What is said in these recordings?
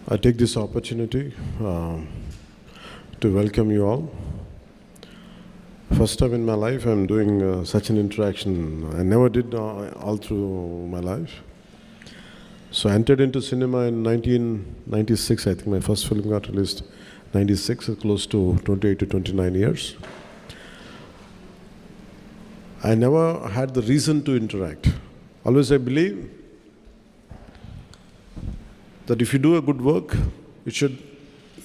I take this opportunity to welcome you all. First time in my life I'm doing such an interaction. I never did all through my life. So I entered into cinema in 1996. I think my first film got released 96, close to 28 to 29 years. I never had the reason to interact. Always I believe that if you do a good work, it should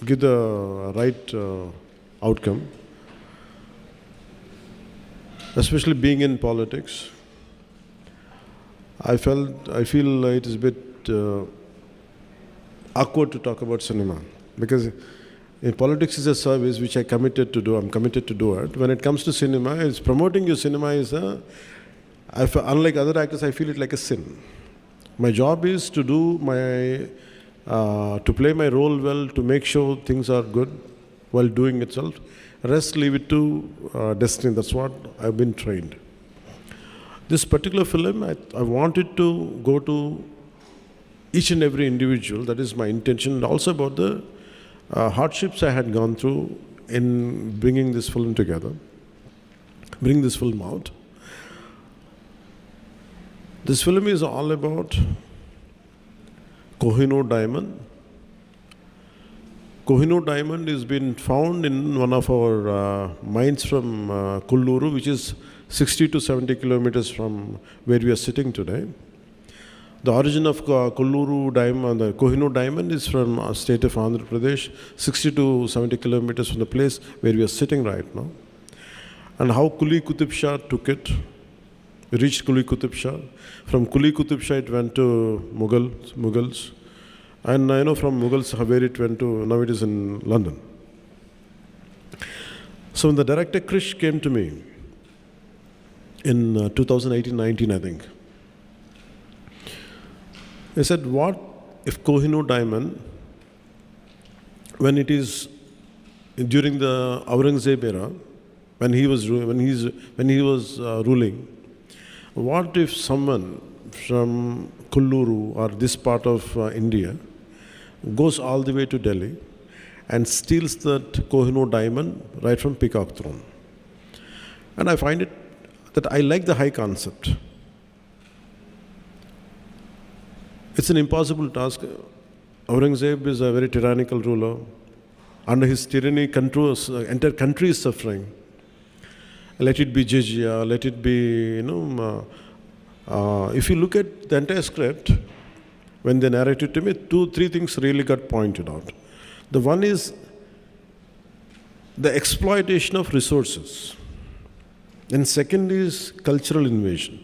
give the right outcome. Especially being in politics, I feel it is a bit awkward to talk about cinema, because in politics is a service which I'm committed to do it. When it comes to cinema, it's promoting your cinema is unlike other actors, I feel it like a sin. My job is to do to play my role well, to make sure things are good while doing itself. Rest, leave it to destiny. That's what I've been trained. This particular film, I wanted to go to each and every individual. That is my intention. And also about the hardships I had gone through in bringing this film together, bring this film out. This film is all about Kohinoor diamond. Kohinoor diamond has been found in one of our mines from Kolluru, which is 60 to 70 kilometers from where we are sitting today. The origin of Kolluru diamond, the Kohinoor diamond, is from the state of Andhra Pradesh, 60 to 70 kilometers from the place where we are sitting right now. And how Kuli Qutub Shah took it. We reached Kuli Qutub Shah. From Kuli Qutub Shah it went to Mughals. And I know from Mughals where it went to, now it is in London. So when the director Krish came to me in 2018-19, I think, he said, what if Kohinoor diamond, when it is during the Aurangzeb era, when he was ruling, what if someone from Kolluru or this part of India goes all the way to Delhi and steals that Kohinoor diamond right from Peacock Throne? And I find it that I like the high concept. It's an impossible task. Aurangzeb is a very tyrannical ruler. Under his tyranny, entire country is suffering. Let it be jizya, let it be, if you look at the entire script, when they narrated to me, 2-3 things really got pointed out. The one is the exploitation of resources. And second is cultural invasion.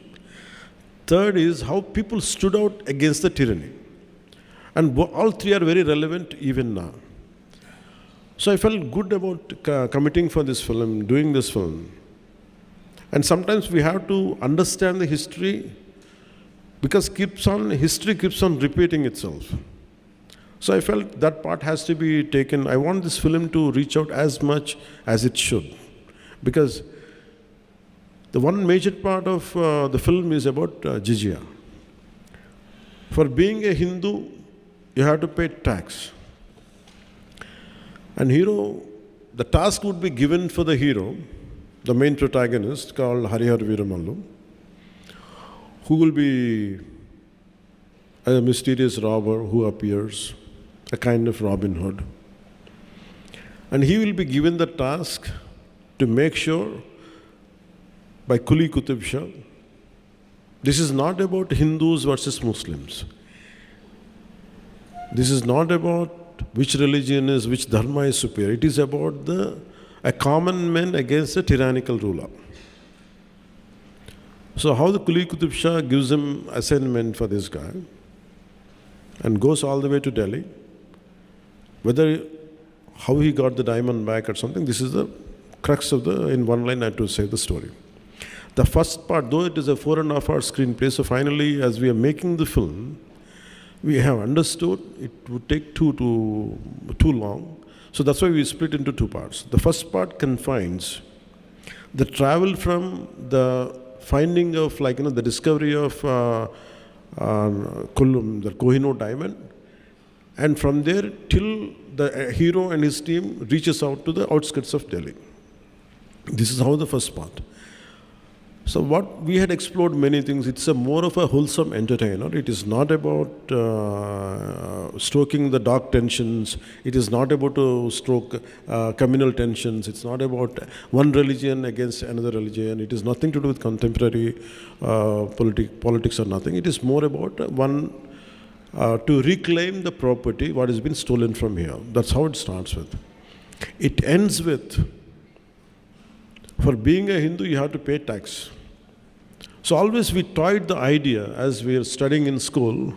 Third is how people stood out against the tyranny. And all three are very relevant even now. So I felt good about committing for this film, doing this film. And sometimes we have to understand the history, because history keeps on repeating itself. So I felt that part has to be taken. I want this film to reach out as much as it should. Because the one major part of the film is about jizya. For being a Hindu, you have to pay tax. And the task would be given for the hero, the main protagonist called Hara Veera Mallu, who will be a mysterious robber who appears, a kind of Robin Hood. And he will be given the task to make sure by Kuli Qutub Shah, this is not about Hindus versus Muslims. This is not about which religion is, which dharma is superior. It is about a common man against a tyrannical ruler. So how the Kuli Qutub Shah gives him assignment for this guy and goes all the way to Delhi, how he got the diamond back or something, this is the crux of in one line I had to say the story. The first part, though it is a 4.5-hour screenplay, so finally as we are making the film, we have understood it would take too long. So that's why we split into 2 parts. The first part confines the travel from the finding of the discovery of the Kohinoor diamond And from there till the hero and his team reaches out to the outskirts of Delhi. This is how the first part. So what we had explored many things. It's a more of a wholesome entertainer. It is not about stoking the dark tensions. It is not about to stoke communal tensions. It's not about one religion against another religion. It is nothing to do with contemporary politics or nothing. It is more about to reclaim the property what has been stolen from here. That's how it starts with. It ends with, for being a Hindu, you have to pay tax. So always we toyed the idea as we were studying in school.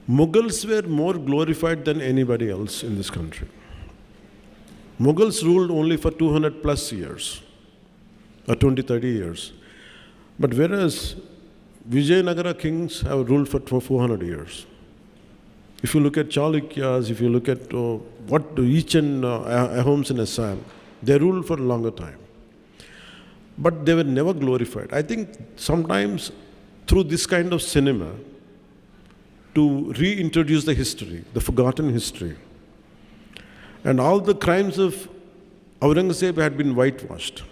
Mughals were more glorified than anybody else in this country. Mughals ruled only for 200 plus years, or 20, 30 years. But whereas Vijayanagara kings have ruled for 400 years. If you look at Chalukyas, if you look at each and Ahoms in Assam, they ruled for a longer time. But they were never glorified. I think sometimes through this kind of cinema, to reintroduce the history, the forgotten history. And all the crimes of Aurangzeb had been whitewashed.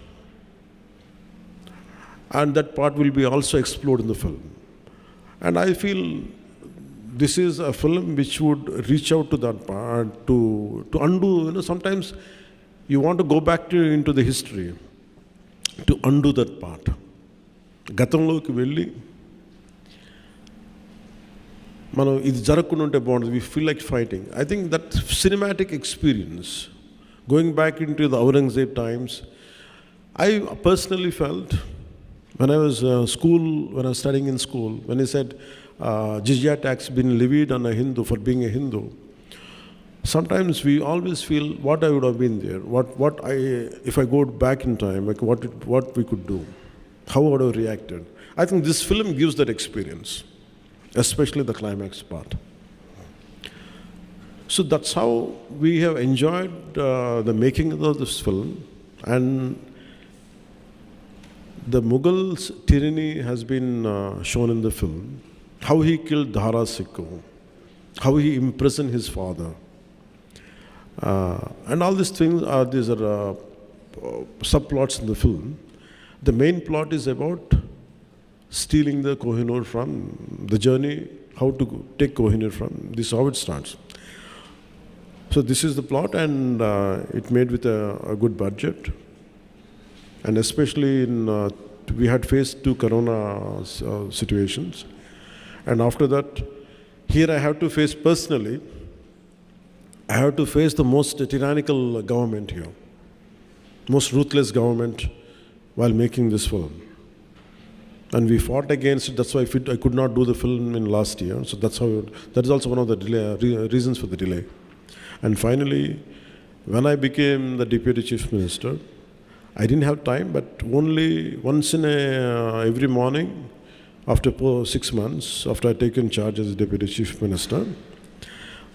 And that part will be also explored in the film. And I feel this is a film which would reach out to that part, to undo, sometimes you want to go back into the history, to undo that part. గతంలోకి వెళ్ళి మనం ఇది జరగకుండా ఉంటే బాగుంటుంది. We feel like fighting. I think that cinematic experience, going back into the Aurangzeb times, I personally felt when I was studying in school, when he said jizya tax been levied on a Hindu for being a Hindu, sometimes we always feel what I would have been there, if I go back in time, like what we could do, how would I have reacted. I think this film gives that experience, especially the climax part. So that's how we have enjoyed the making of this film. And the Mughals' tyranny has been shown in the film. How he killed Hara, how he imprisoned his father. And all these things are subplots in the film. The main plot is about stealing the Kohinoor from the journey, how to take Kohinoor from. This is how it starts. So this is the plot, and it made with a good budget. And especially we had faced 2 corona situations. And after that, here I have to face personally, I have to face the most tyrannical government here, most ruthless government while making this film. And we fought against it. That's why I could not do the film in last year. So that is also one of the reasons for the delay. And finally, when I became the Deputy Chief Minister, I didn't have time, but only once in every morning, after 6 months, after I taken charge as Deputy Chief Minister,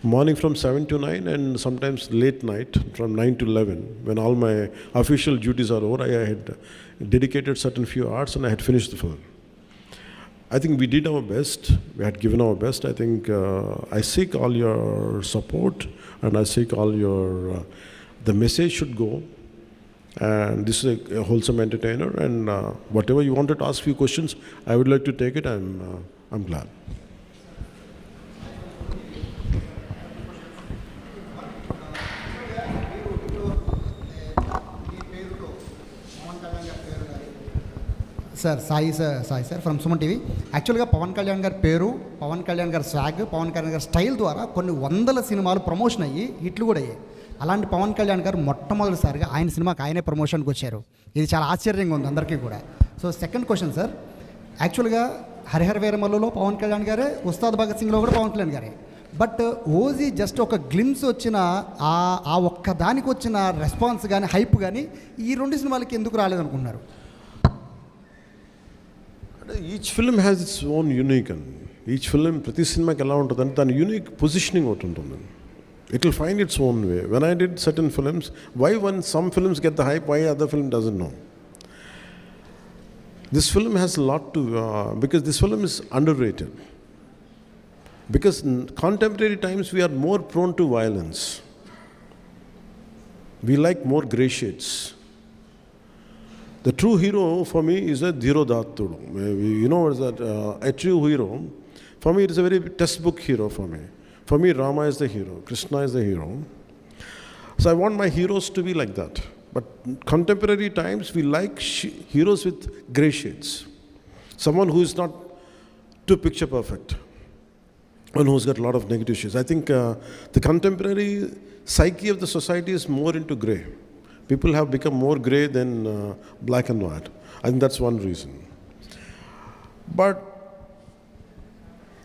morning from 7 to 9 and sometimes late night from 9 to 11, when all my official duties are over, I had dedicated certain few hours and I had finished the film. I think we did our best. We had given our best. I think I seek all your support, and I seek all your, the message should go. And this is a wholesome entertainer, and whatever you wanted to ask few questions, I would like to take it. I'm glad. Sir Sai sir from Suman TV. యాక్చువల్గా పవన్ కళ్యాణ్ గారి పేరు, పవన్ కళ్యాణ్ గారి swag, Pawan Kalyan గారి style ద్వారా కొన్ని వందల సినిమాలు promotion అయ్యి హిట్లు కూడా అయ్యాయి. అలాంటి పవన్ కళ్యాణ్ గారు మొట్టమొదటిసారిగా ఆయన సినిమాకి ఆయనే ప్రమోషన్కి వచ్చారు. ఇది చాలా ఆశ్చర్యంగా ఉంది అందరికీ కూడా. సో సెకండ్ క్వశ్చన్ సార్, యాక్చువల్గా హరిహర వీరమల్లులో పవన్ కళ్యాణ్ గారే, ఉస్తాద్ భగత్ సింగ్లో కూడా పవన్ కళ్యాణ్ గారే. బట్ ఓజీ జస్ట్ ఒక గ్లిమ్స్ వచ్చిన ఆ ఒక్క దానికి వచ్చిన రెస్పాన్స్ కానీ హైప్ కానీ ఈ 2 సినిమాలకి ఎందుకు రాలేదనుకుంటున్నారు? Each film has its own unique, and each film, ప్రతి సినిమాకి ఎలా ఉంటుందంటే దాని యూనిక్ పొజిషనింగ్ ఒకటి ఉంటుంది. It will find its own way. When I did certain films, why when some films get the hype, why other film doesn't know? This film has a lot to, because this film is underrated. Because in contemporary times we are more prone to violence. We like more grey shades. The true hero for me is a Dhirodhattudu. You know what is that? A true hero, for me it is a very textbook hero for me. For me, Rama is the hero, Krishna is the hero. So I want my heroes to be like that. But contemporary times, we like heroes with grey shades. Someone who is not too picture perfect. One who's got a lot of negative shades. I think the contemporary psyche of the society is more into grey. People have become more grey than black and white. I think that's one reason. But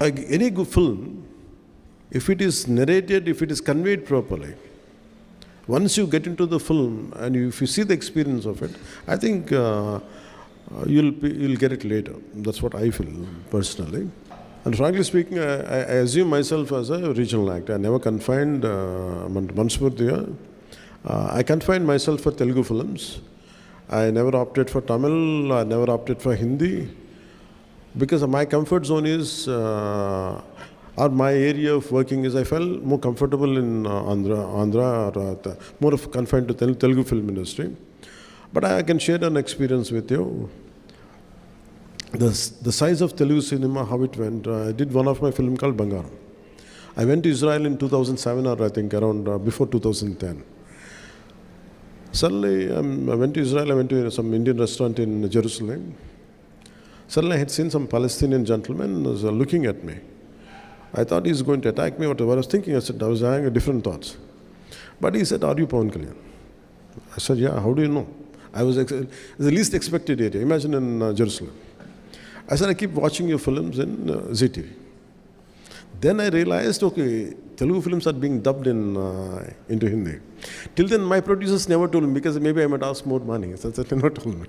any good film, if it is narrated, if it is conveyed properly, once you get into the film and if you see the experience of it, I think you'll get it later. That's what I feel personally. And frankly speaking, I assume myself as a regional actor. I never confined Manspurtiya. I confined myself for Telugu films. I never opted for Tamil. I never opted for Hindi. Because my comfort zone is, or my area of working is, I felt more comfortable in Andhra or more of confined to Telugu film industry. But I can share an experience with you. The size of Telugu cinema, how it went. I did one of my film called Bangaram. I went to Israel in 2007 or I think around before 2010. Suddenly, I went to Israel, I went to some Indian restaurant in Jerusalem. Suddenly I had seen some Palestinian gentleman was looking at me. I thought he's going to attack me, whatever. I was thinking, I was having different thoughts. But he said, "Are you Pawan Kalyan?" I said, "Yeah, how do you know?" I was the least expected area. Imagine in Jerusalem. I said, "I keep watching your films in ZTV." Then I realized, okay, Telugu films are being dubbed into Hindi. Till then, my producers never told me because maybe I might ask more money. So they never told me.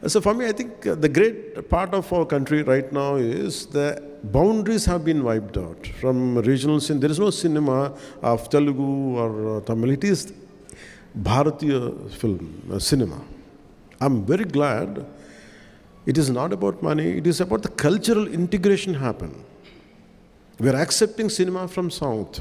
So for me, I think the great part of our country right now is the boundaries have been wiped out from regional cinema. There is no cinema of Telugu or Tamil. It is Bharatiya film, cinema. I'm very glad. It is not about money. It is about the cultural integration happen. We are accepting cinema from South.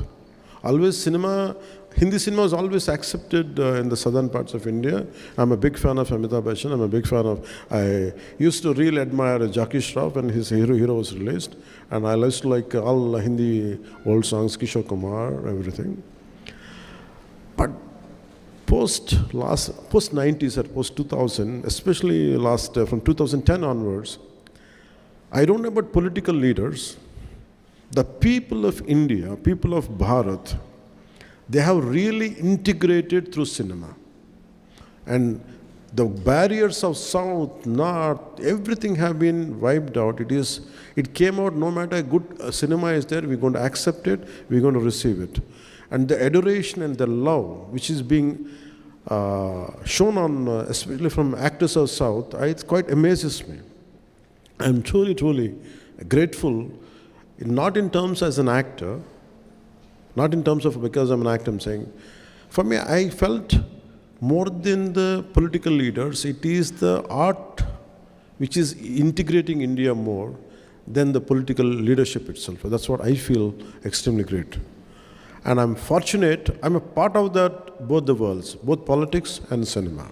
Always cinema, Hindi cinema is always accepted in the southern parts of India. I'm a big fan of Amitabh Bachchan. I'm a big fan of, I used to really admire Jackie Shroff when his Hero was released. And I used to like all Hindi old songs, Kishore Kumar, everything. But post 90s or post 2000, especially from 2010 onwards, I don't know about political leaders. The people of India, people of Bharat, they have really integrated through cinema. And the barriers of South, North, everything have been wiped out. It came out, no matter good cinema is there, we're going to accept it, we're going to receive it. And the adoration and the love which is being shown on, especially from actors of South, it quite amazes me. I'm truly, truly grateful, not in terms as an actor, not in terms of because I'm an actor, I'm saying. For me, I felt more than the political leaders, it is the art which is integrating India more than the political leadership itself. That's what I feel extremely great. And I'm fortunate, I'm a part of that, both the worlds, both politics and cinema.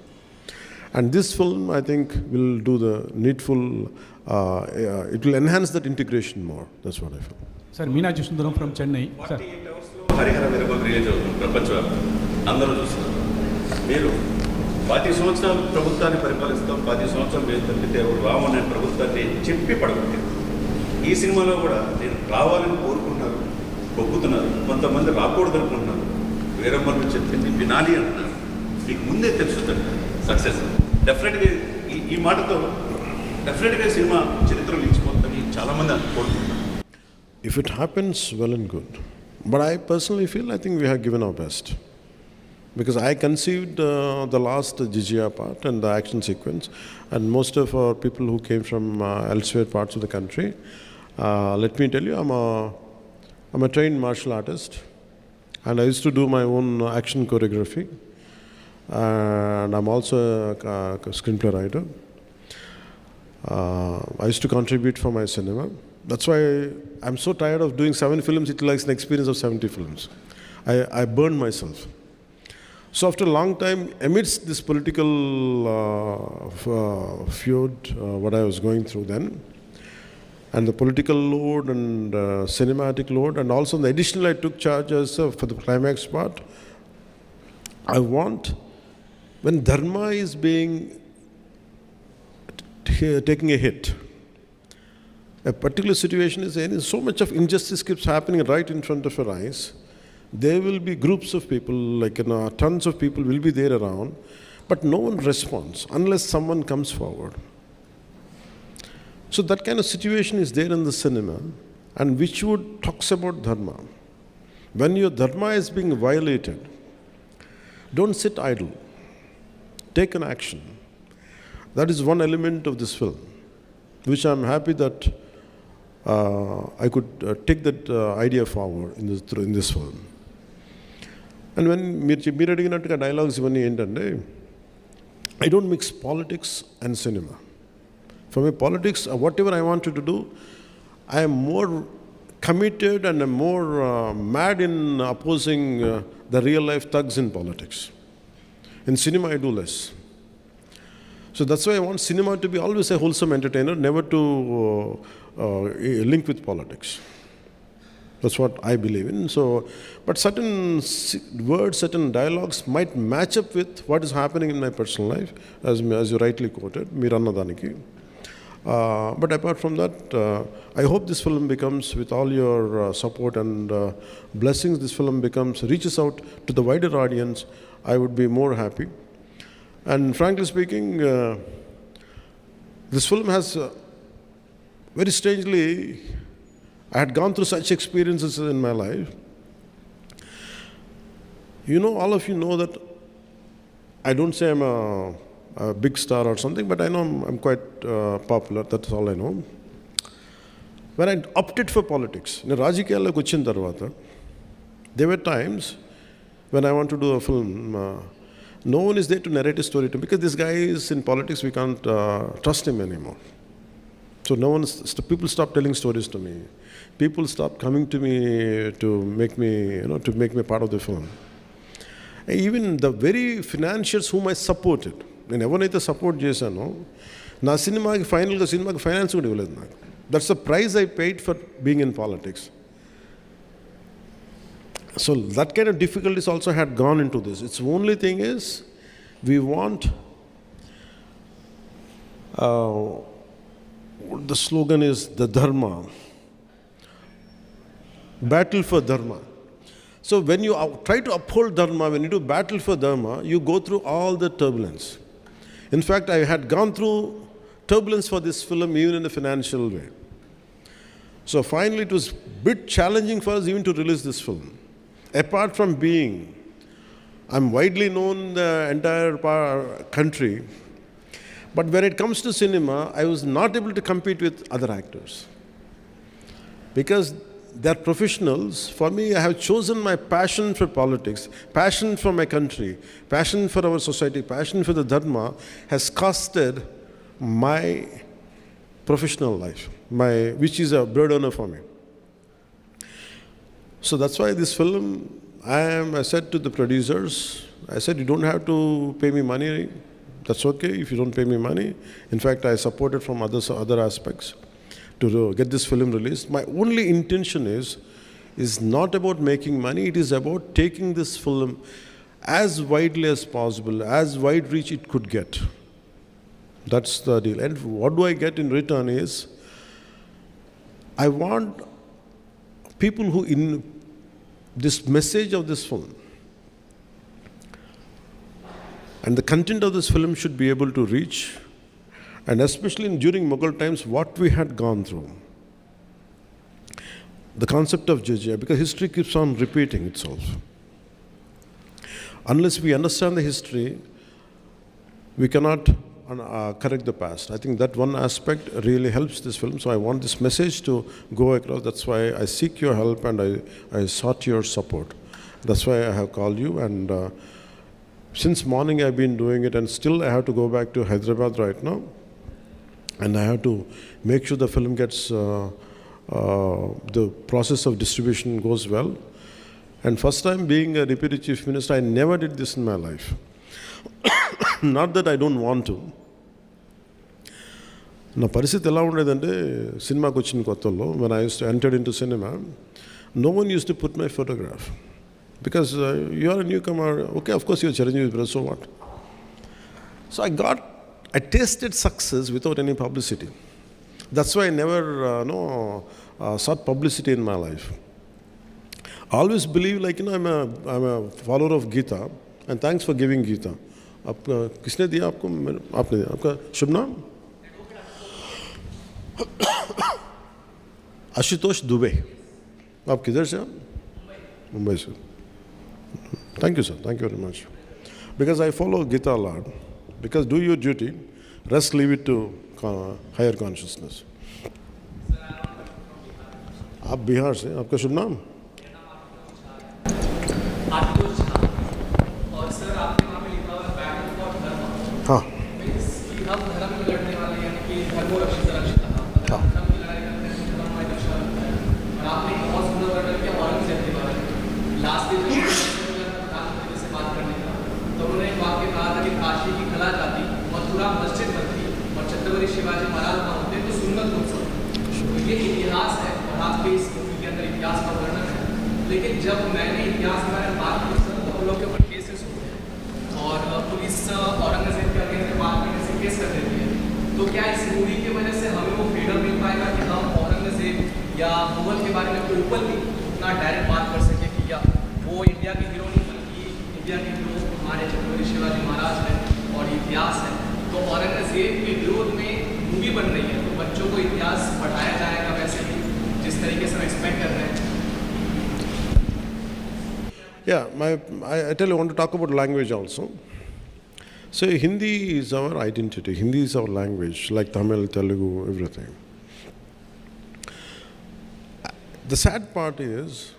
And this film, I think, will do the needful, it will enhance that integration more. That's what I feel. Sir, Meenakshi Sundaram from Chennai. 48 hours లో Harihara Veerabhadra release అవుతుంది ప్రపంచవ్యాప్తంగా అందరూ చూస్తారు. మీరు 10 సంవత్సరాలు ప్రభుత్వాన్ని పరిపాలిస్తాం, 10 సంవత్సరాలు మీరు తప్పితే రావని నేను ప్రభుత్వాన్ని చెప్పి పడగొట్టాను. ఈ సినిమాలో కూడా నేను రావాలని కోరుకుంటున్నారు, ఒప్పుతున్నారు, కొంతమంది రాకూడదు అనుకుంటున్నారు. వీరభద్రుడు చెప్పింది వినాలి అంటున్నారు. మీకు ముందే తెలుస్తుంది సక్సెస్. డెఫినెట్గా ఈ మాటతో డెఫినెట్గా సినిమా చరిత్రలో నిలిచిపోతుందని చాలామంది కోరుకుంటున్నారు. If it happens, well and good. But I personally feel, I think we have given our best. Because I conceived the last Jijia part and the action sequence, and most of our people who came from elsewhere parts of the country, let me tell you, I'm a trained martial artist, and I used to do my own action choreography, and I'm also a screenplay writer. I used to contribute for my cinema. That's why I'm so tired of doing 7 films. It likes an experience of 70 films. I burned myself. So after a long time, amidst this political feud, what I was going through then, and the political load and cinematic load, and also the additional I took charge as for the climax part, I want, when dharma is being taking a hit, a particular situation is in, so much of injustice keeps happening right in front of your eyes. There will be groups of people, like tons of people will be there around, but no one responds unless someone comes forward. So that kind of situation is there in the cinema, and which would talks about dharma. When your dharma is being violated, don't sit idle. Take an action. That is one element of this film, which I'm happy that I could take that idea forward in this film. And when మీరు అడిగినట్టుగా dialogues ఇవన్నీ ఏంటంటే, I don't mix politics and cinema. For me, politics, whatever I wanted to do, I am more committed and I'm more mad in opposing the real life thugs in politics. In cinema, I do less. So that's why I want cinema to be always a wholesome entertainer, never to link with politics. That's what I believe in. So, but certain words, certain dialogues might match up with what is happening in my personal life, as you rightly quoted, Mirannadaniki. But apart from that, I hope this film becomes, with all your support and blessings, this film reaches out to the wider audience. I would be more happy. And frankly speaking, this film has, very strangely, I had gone through such experiences in my life. You know, all of you know that I don't say I'm a big star or something, but I know I'm quite popular. That's all I know. When I opted for politics, in Rajikiyalloki vachin tarvata, there were times when I want to do a film, no one is there to narrate a story to me, because this guy is in politics, we can't trust him anymore. So people stopped telling stories to me. People stopped coming to me to make me part of the film. Even the very financiers whom I supported, నేను ఎవరినైతే support చేశానో, నా సినిమాకి finance కూడా ఇవ్వలేదు నాకు. That's the price I paid for being in politics. So that kind of difficulties also had gone into this. Its only thing is, we want, the slogan is the dharma, battle for dharma. So when you try to uphold dharma, when you do battle for dharma, you go through all the turbulence. In fact, I had gone through turbulence for this film even in a financial way. So finally it was a bit challenging for us even to release this film. Apart from being, I'm widely known in the entire country, but when it comes to cinema, I was not able to compete with other actors. Because they're professionals. For me, I have chosen my passion for politics, passion for my country, passion for our society, passion for the dharma has costed my professional life, which is a burden for me. So that's why this film, I said to the producers, I said, you don't have to pay me money. That's okay if you don't pay me money. In fact, I supported from other aspects to get this film released. My only intention is not about making money. It is about taking this film as widely as possible, as wide reach it could get. That's the deal. And what do I get in return is, I want people who in this message of this film and the content of this film should be able to reach, and especially during Mughal times, what we had gone through. The concept of jizya, because history keeps on repeating itself. Unless we understand the history, we cannot correct the past. I think that one aspect really helps this film. So I want this message to go across. That's why I seek your help and I sought your support. That's why I have called you. And since morning I've been doing it, and still I have to go back to Hyderabad right now. And I have to make sure the film gets the process of distribution goes well. And first time being a deputy chief minister, I never did this in my life. Not that I don't want to. నా పరిస్థితి ఎలా ఉండేదంటే సినిమాకి వచ్చిన కొత్తలో when I used to enter into cinema, no one used to put my photograph. Because you are a newcomer, okay, of course you're Chiranjeevi brother, so what? So I tasted success without any publicity. That's why I never sought publicity in my life. I always believe, like, I'm a follower of Gita, and thanks for giving Gita. किसने दिया आपको? आपने दिया. आपका शुभ नाम? आशुतोष दुबे. आप किधर से? मुंबई से. Thank you, sir. Thank you very much. Because I follow Gita a lot. Because do your duty, rest leave it to higher consciousness. आप बिहार से. आपका शुभ नाम? और सर आपने वहाँ पे लिखा हुआ है बैटल फॉर धर्म। हाँ. हम धर्म में लड़ने वाले, यानी कि धर्मो रक्षित रक्षित। हाँ. धर्म की लड़ाई करते हैं, धर्म हमारी रक्षा करता है। और आपने एक बहुत सुंदर वर्णन किया औरंगजेब के बारे में। लास्ट डे जब प्रधानमंत्री से बात करने का, तो उन्होंने एक वाक्य कहा था कि काशी की खला जाती, मथुरा मस्जिद बनती और छत्रपति शिवाजी महाराज वहाँ होते तो सुन्नत हो सकती। तो ये इतिहास है और आपके इस मूवी के अंदर इतिहास का वर्णन है। लेकिन जब मैंने इतिहास के बारे में बात की सर, तो उन लोग के ऊपर केसेस हो गए और पुलिस औरंगजेब के अगेंस्ट बात करने से केस कर देती है। तो क्या इस मूवी की वजह से हमें वो फ्रीडम मिल पाएगा कि हम औरंगजेब या मुगल के बारे में ओपन भी उतना डायरेक्ट बात कर सके कि या वो इंडिया के हीरो नहीं बल्कि इंडिया के हीरो हमारे छत्रपति शिवाजी महाराज हैं और इतिहास है। तो औरंगजेब के विरोध में मूवी बन रही है, तो बच्चों को इतिहास पढ़ाया जाएगा वैसे ही जिस तरीके से हम एक्सपेक्ट कर रहे हैं। Yeah, I tell you, I want to talk about language also. So Hindi is our identity. Hindi is our language, like Tamil, Telugu, everything. The sad part is,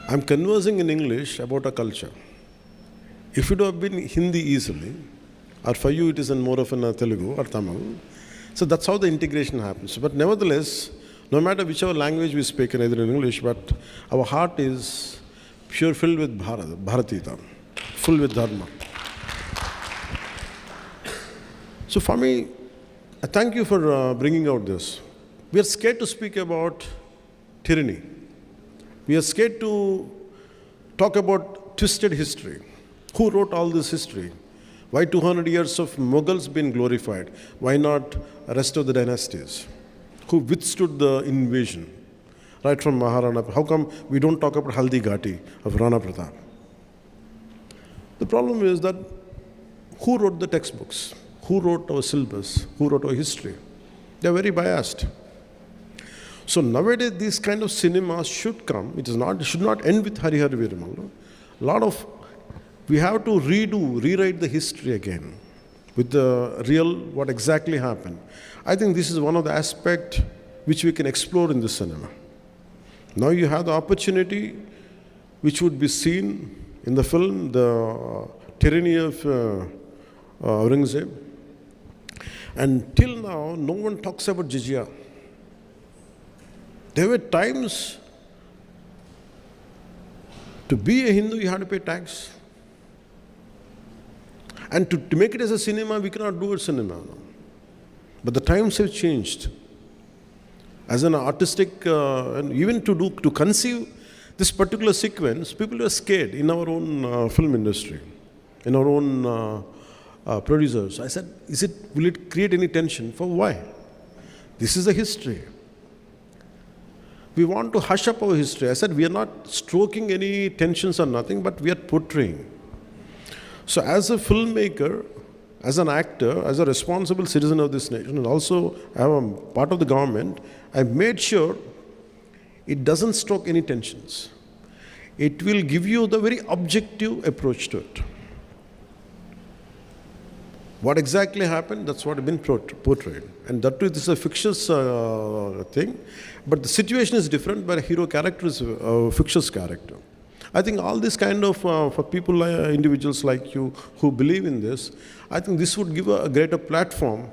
I'm conversing in English about a culture. If it would have been Hindi easily, or for you it is in more of a Telugu or Tamil, so that's how the integration happens. But nevertheless, no matter whichever language we speak, in either in English, but our heart is pure, filled with Bharatita, full with Dharma. So for me, I thank you for bringing out this. We are scared to speak about tyranny. We are scared to talk about twisted history. Who wrote all this history? Why 200 years of Mughals been glorified? Why not the rest of the dynasties? Who withstood the invasion, right from Maharana? How come we don't talk about Haldi Ghati of Rana Pratap? The problem is that who wrote the textbooks? Who wrote our syllabus? Who wrote our history? They are very biased. So nowadays, these kind of cinemas should come. It should not end with Hari Hari Veera Mallu. We have to rewrite the history again with the real, what exactly happened. I think this is one of the aspects which we can explore in the cinema. Now you have the opportunity which would be seen in the film, the tyranny of Aurangzeb. And till now, no one talks about jizya. There were times to be a Hindu, you had to pay tax. And to make it as a cinema, we cannot do a cinema now. But the times have changed. As an artistic, and even to conceive this particular sequence, people are scared in our own film industry, in our own producers. I said, will it create any tension? For why? This is the history. We want to hush up our history. I said, we are not stroking any tensions or nothing, but we are portraying. So as a filmmaker, as an actor, as a responsible citizen of this nation, and also I'm a part of the government, I made sure it doesn't stroke any tensions. It will give you the very objective approach to it. What exactly happened, that's what has been portrayed. And that too, this is a fictitious thing, but the situation is different, but a hero character is a fictitious character. I think all this kind of, for people, individuals like you who believe in this, I think this would give a greater platform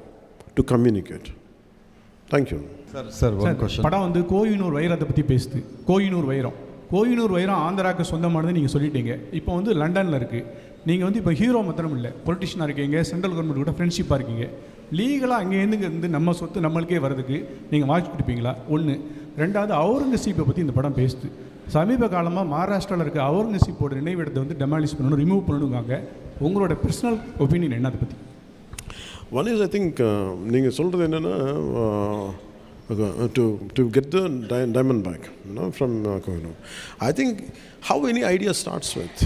to communicate. Thank you. Sir, one question. படம் வந்து கோயினூர் வைரத்தை பற்றி பேசுது. கோயினூர் வைரம் ஆந்திராவுக்கு சொந்தமானது நீங்கள் சொல்லிட்டீங்க. இப்போ வந்து லண்டனில் இருக்குது. நீங்கள் வந்து இப்போ ஹீரோ மாத்திரம் இல்லை, பொலிட்டிஷியனாக இருக்கீங்க, சென்ட்ரல் கவர்மெண்ட் கூட ஃப்ரெண்ட்ஷிப்பாக இருக்கீங்க. லீகலாக அங்கேருந்து நம்ம சொத்து நம்மளுக்கே வர்றதுக்கு நீங்கள் வாய்ப்பு கொடுப்பீங்களா? ஒன்று. ரெண்டாவது, அவுரங்கசீப்பை பற்றி இந்த படம் பேசுது. சமீப காலமாக மகாராஷ்டிராவில் இருக்க அவுரங்கசீப்போட நினைவிடத்தை வந்து டெமாலிஷ் பண்ணணும், ரிமூவ் பண்ணணுங்காங்க. உங்களோட பர்சனல் ஒப்பீனியன் என்ன அதை பற்றி? One is, I think, நீங்கள் சொல்கிறது என்னென்னா, to get the diamond back, from Kohinoor. I think how any idea starts with,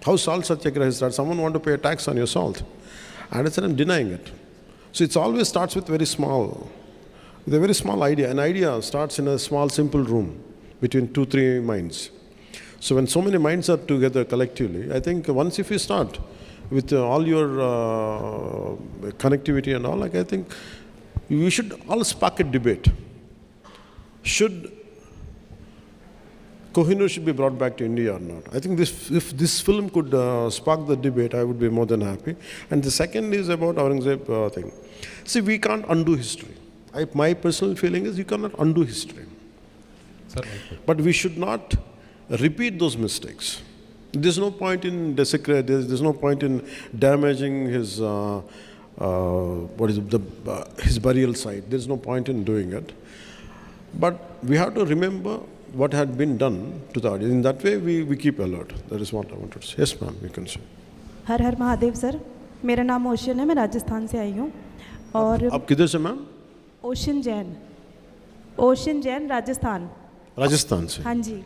how salt satyagraha starts. Someone want to pay a tax on your salt, and it's I'm denying it. So it's always starts with with a very small idea. An idea starts in a small, simple room between 2-3 minds. So when so many minds are together collectively, I think once if you start with all your connectivity and all, like, I think we should all spark a debate. Should Kohinoor should be brought back to India or not? I think if this film could spark the debate, I would be more than happy. And the second is about Aurangzeb thing. See, we can't undo history. My personal feeling is you cannot undo history. Sir, but we should not repeat those mistakes. There's no point in desecrating. There's no point in damaging his his burial site. There's no point in doing it. But we have to remember what had been done to the audience. In that way, we keep alert. That is what I wanted to say. Yes, ma'am, you can say. Her her Mahadev sir, मेरा नाम ocean है, मैं राजस्थान से आई हूँ. और आप किधर से मैम? ओशन जैन राजस्थान. राजस्थान से. हाँ जी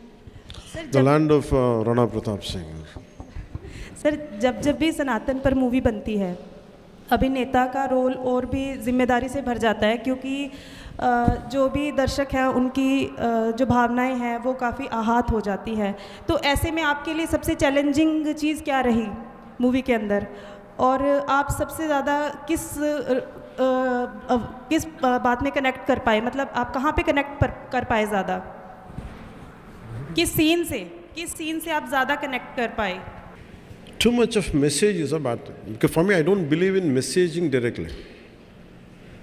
sir. The land of Rana Pratap Singh. Sir, जब भी सनातन पर मूवी बनती है, अभिनेता का रोल और भी जिम्मेदारी से भर जाता है, क्योंकि जो भी दर्शक हैं उनकी जो भावनाएं हैं वो काफ़ी आहत हो जाती है. तो ऐसे में आपके लिए सबसे चैलेंजिंग चीज़ क्या रही मूवी के अंदर, और आप सबसे ज़्यादा किस बात में कनेक्ट कर पाए? मतलब आप कहाँ पे कनेक्ट कर पाए ज़्यादा? किस सीन से आप ज़्यादा कनेक्ट कर पाए? Too much of message is a bad thing. Because for me, I don't believe in messaging directly.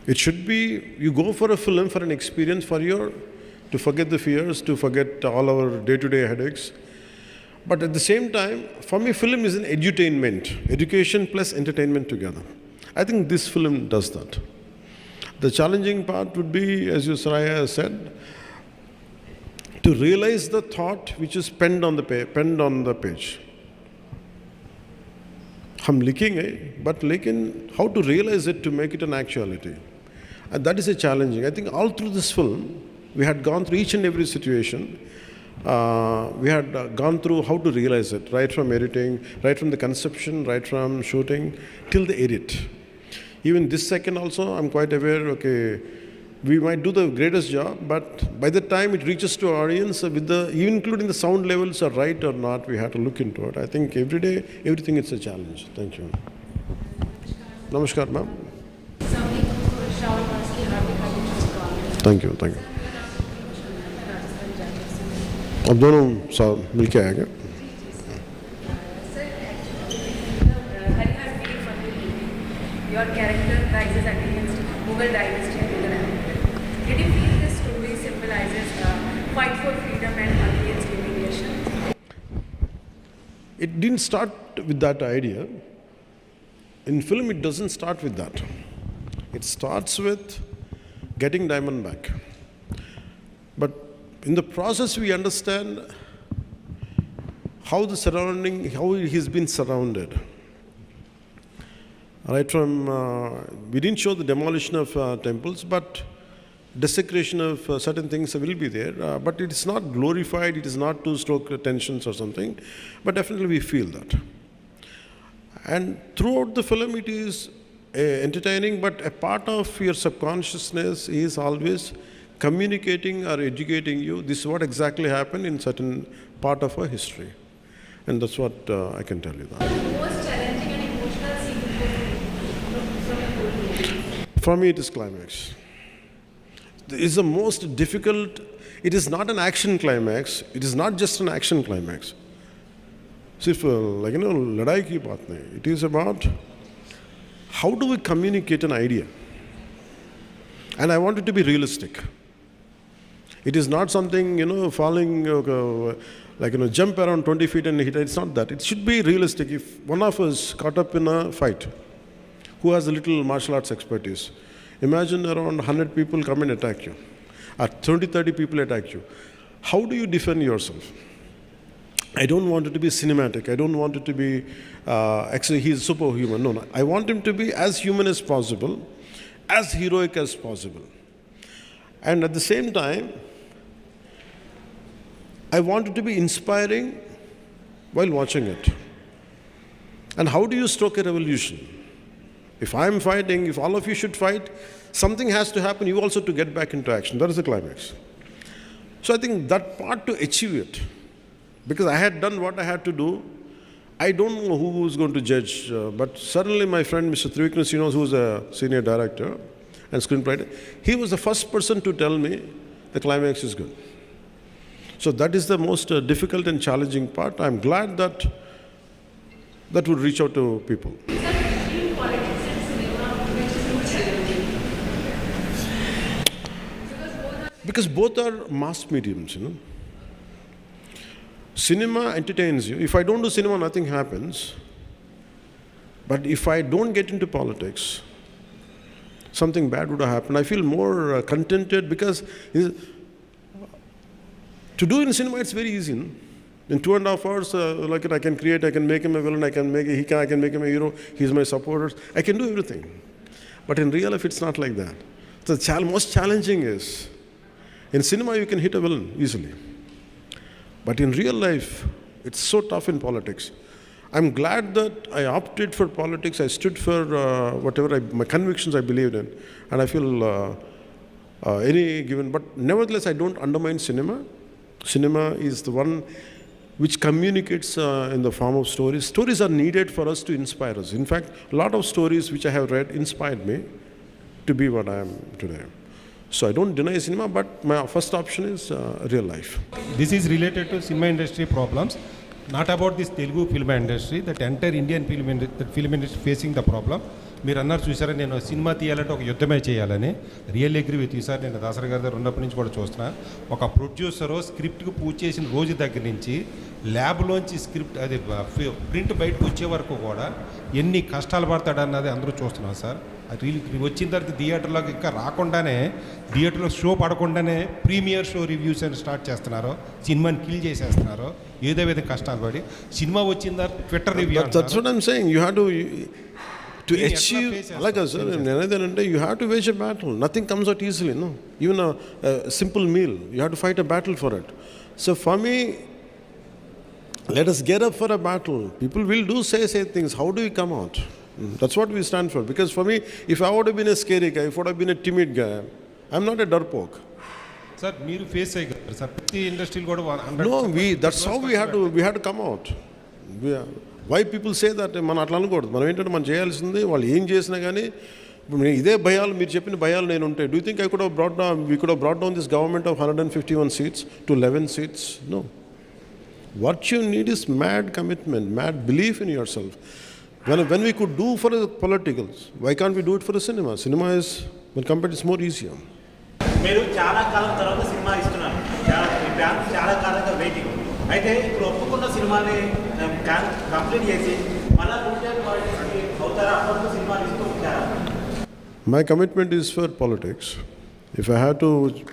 It should be, you go for a film for an experience, to forget the fears, to forget all our day-to-day headaches. But at the same time, for me, film is an edutainment, education plus entertainment together. I think this film does that. The challenging part would be, as you Saraya said, to realize the thought which is penned on the page. हम लिखेंगे, but लेकिन how to realize it to make it an actuality. And that is a challenging. I think all through this film, we had gone through each and every situation. We had gone through how to realize it, right from editing, right from the conception, right from shooting, till the edit. Even this second also, I'm quite aware, okay, we might do the greatest job, but by the time it reaches to our audience, even including the sound levels are right or not, we have to look into it. I think every day, everything is a challenge. Thank you. Namaskar, ma'am. Thank you. अब दोनों मिल के आएंगे. Your character rises against Mughal dynasty and Mughal empire. Did you feel this story symbolizes fight for freedom and against humiliation? It didn't start with that idea. In film, it doesn't start with that. It starts with getting diamond back. But in the process, we understand how he's been surrounded. Right from, we didn't show the demolition of temples, but desecration of certain things will be there. But it is not glorified, it is not to stoke tensions or something, but definitely we feel that. And throughout the film, it is entertaining, but a part of your subconsciousness is always communicating or educating you. This is what exactly happened in certain part of our history. And that's what I can tell you that. Most challenging and emotional scene from your whole movie? For me, it is climax. It is the most difficult. It is not an action climax. It is not just an action climax. सिर्फ लड़ाई की बात नहीं. It is about how do we communicate an idea. And I want it to be realistic. It is not something, falling, jump around 20 feet and hit. It's not that. It should be realistic. If one of us caught up in a fight, who has a little martial arts expertise, imagine around 100 people come and attack you, or 20, 30 people attack you. How do you defend yourself? I don't want it to be cinematic. I don't want it to be, actually, he's superhuman. No. I want him to be as human as possible, as heroic as possible. And at the same time, I want it to be inspiring while watching it. And how do you stoke a revolution? If I'm fighting, if all of you should fight, something has to happen, you also to get back into action. That is the climax. So I think that part to achieve it, because I had done what I had to do, I don't know who is going to judge, but certainly my friend Mr. Trivikram, who is a senior director and screenwriter, he was the first person to tell me the climax is good. So that is the most difficult and challenging part. I'm glad that would reach out to people. Because both are mass mediums, Cinema entertains you. If I don't do cinema, nothing happens. But if I don't get into politics, something bad would have happened. I feel more contented because to do in cinema, it's very easy. In 2.5 hours, I can create, I can make him a villain, I can make him a hero, he's my supporters. I can do everything. But in real life, it's not like that. The most challenging is, in cinema, you can hit a villain easily. But in real life, it's so tough in politics. I'm glad that I opted for politics. I stood for whatever my convictions I believed in. And I feel any given. But nevertheless, I don't undermine cinema. Cinema is the one which communicates in the form of stories. Stories are needed for us to inspire us. In fact, a lot of stories which I have read inspired me to be what I am today. So I don't deny cinema, but my first option is real life. This is related to cinema industry problems, not about this Telugu film industry, that entire Indian film industry facing the problem. మీరు అన్నారు చూసారా, నేను cinema తీయాలంటే ఒక యుద్ధమే చేయాలని. Real agree with you sir. నేను దాసరి గారి దగ్గర ఉన్నప్పటి నుంచి కూడా చూస్తున్నా, ఒక ప్రొడ్యూసరు స్క్రిప్ట్కి పూజ చేసిన రోజు దగ్గర నుంచి ల్యాబ్లోంచి స్క్రిప్ట్ అది ప్రింట్ బయటకు వచ్చే వరకు కూడా ఎన్ని కష్టాలు పడతాడన్నది అందరూ చూస్తున్నాం సార్. వచ్చిన తర్వాత థియేటర్లోకి ఇంకా రాకుండానే, థియేటర్లో షో పడకుండానే ప్రీమియర్ షో రివ్యూస్ అని స్టార్ట్ చేస్తున్నారు, సినిమాని కిల్ చేసేస్తున్నారు, ఏదో విధంగా కష్టాలు పడి. సినిమా వచ్చిన తర్వాత Twitter review. That's what I'm saying. You have to achieve, like I said, you have to wage a battle. Nothing comes out easily, no. Even a simple meal, you have to fight a battle for it. So for me, let us get up for a battle. People will say things. How do we come out? That's what we stand for. Because for me, if I would have been a scary guy, if I would have been a timid guy, I'm not a darpoke. Sir, మీరు face అయ్యారు sir. ప్రతి ఇండస్ట్రీలో కూడా No, that's how we had to come out. Why people say that? మనం అట్లా అనకూడదు. మనం ఏంటంటే మనం చేయాల్సింది, వాళ్ళు ఏం చేసినా కానీ ఇదే భయాలు, మీరు చెప్పిన భయాలు నేను ఉంటాయి. Do you think we could have brought down this government of 151 seats to 11 seats? No. What you need is mad commitment, mad belief in yourself. When we could do for the politicals, why can't we do it for the cinema? Cinema is, when compared, it's more easier. మీరు చాలా కాలం తర్వాత cinema ఇస్తున్నారు, చాలా కాలంగా waiting. అయితే ఇప్పుడు ఒప్పుకున్న సినిమాని కంప్లీట్ చేసి మళ్ళీ అవుతారా? అప్పుడు సినిమాలు ఇస్తూ ఉంటారా? My commitment is for politics. If I had to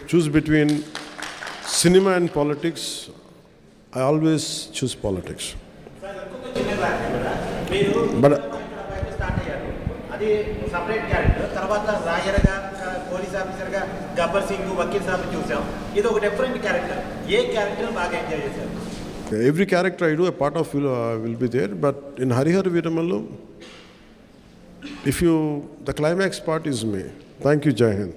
choose between cinema and politics, I always choose politics. But start అయ్యారు, అది సపరేట్ క్యారెక్టర్. తర్వాత రాయర్గా, పోలీస్ ఆఫీసర్గా గబ్బర్ సింగ్, వకీల్ సాబ్ చూసాం. ఇది ఒక డిఫరెంట్ క్యారెక్టర్. ఏ క్యారెక్టర్ బాగా ఎంజాయ్ చేశారు? Every character I do, a part of will be there. But in Hara Veera, the climax part is me. Thank you, Jai Hind.